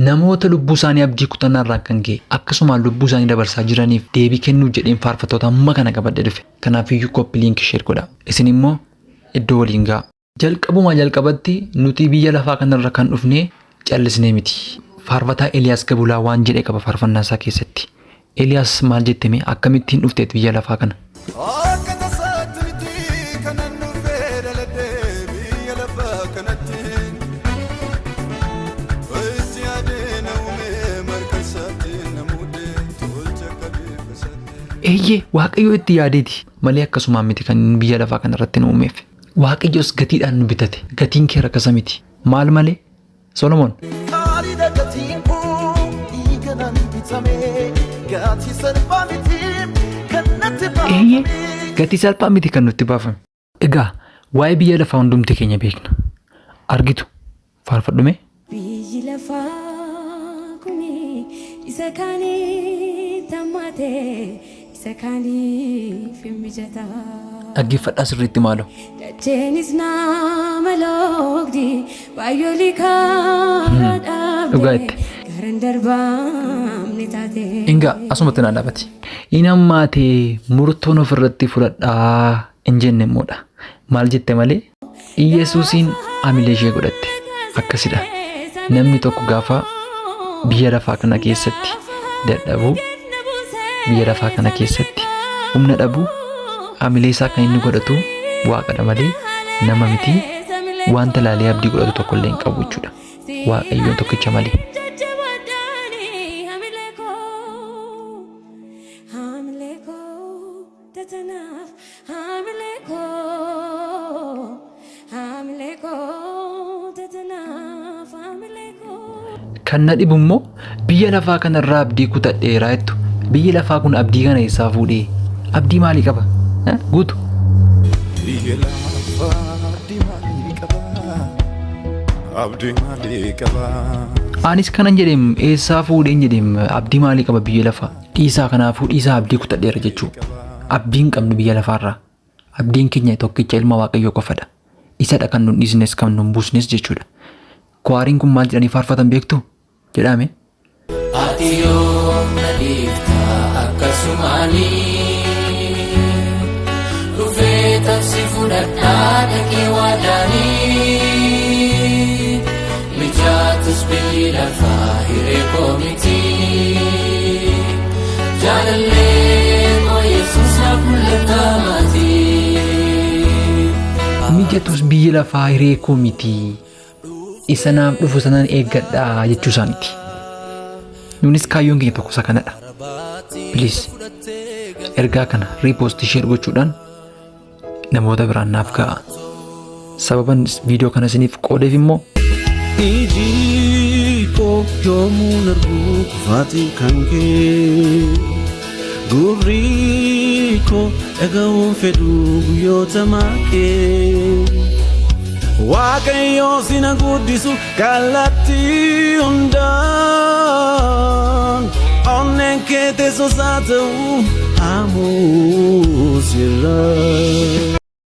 namoota lubbuu isaanii abdii kutannarraa kan ka'e akkasumaan lubbuu isaanii dabarsaa jiraniif deebii kennuu jedheen faarfattoota amma kana qabadde dhufe. Kanaafiyyuu koppii liinkii sheer godha. Isin immoo iddoo waliin ga'a. Jalqabumaa jalqabatti nuti biyya lafaa kanarra kan dhufnee callisnee miti. Faarfataa Eliyaas Gabulaa waan jedhe qaba faarfannaa isaa keessatti. Eliyaas maal jetteme akkamittiin dhufteet biyya lafaa kana? Eeyyee Waaqayyo itti yaadeeti malee akkasumaan miti kan biyya lafaa kanarratti nu uumeef. Waaqayyos gatiidhaan nu bitate. Gatiin kee rakkasa miti. Maal malee? Solomoon. Eeyyee gatii salphaa miti kan nutti baafame. Egaa waa'ee biyya lafaa hundumti keenya beekna. Argitu faarfadhume. Biyyi lafaa kuni isa kaanii tammaatee. Dhaggeeffadhaa sirriitti maaloo. Dhugaa itti. Egaa asumatti naan dhaabati. Inni ammaatee murtoon ofirratti fudhadhaa hin jenne immoodha. Maal jette malee Iyesuusiin amilee ishee godhatte. Akkasidha. Namni tokko gaafa biyya lafaa kana keessatti dadhabuu biyya lafaa kana keessatti humna dhabuu amilee isaa kan inni godhatu Waaqadha malee nama miti. Wanta laalee abdii godhatu tokko illee hin qabu jechuudha. Waaqayyoon tokkicha malee. Kan na dhibu immoo biyya lafaa kanarraa abdii kutadheeraa jettu. Biyyi lafaa kun abdii kana eessaa fuudhee? Abdii maalii qaba? Guutu. Biyya lafaa abdii maalii qaba? Abdii maalii qaba? Anis kanan jedheem eessaa fuudheen jedheem abdii maalii qaba biyya lafaa? Dhiisaa kanaafuu dhiisaa abdii kutadheera jechuudha. Abdiin qabnu biyya lafaarraa. Abdiin keenya tokkicha ilma Waaqayyoo qofadha. Isadha kan nun dhiisnes kan nun buusnes jechuudha. Kwaariin kun maal jedhanii faarfatan beektu? Jedhame. Atiyoom nadiifta akkasumani dhufee tabsi fudhadhaa dhaqee waadani mijaatus biyyi lafaa hiree koomiti jaalallee koo Yesuus naaf mul'ataa mati. Mijaatus biyyi lafaa hiree koomiti isa naaf dhufu sanaan eeggadhaa jechuu isaaniiti. Nunis kaayyoon keenya tokko isa kanadha. Please ergaa kana repost share gochuudhaan namoota biraan naaf ga'a. Sababan viidiyoo kana isiniif qoodeef immoo iji koo yoomuun arguu kufaatii kan kee gurri koo dhaga'uun fedhuu guyyoota maakee Waaqayyo sina guddisu kallattii hundaan onneen kee teessoo isaa ta'uu hamuusirra.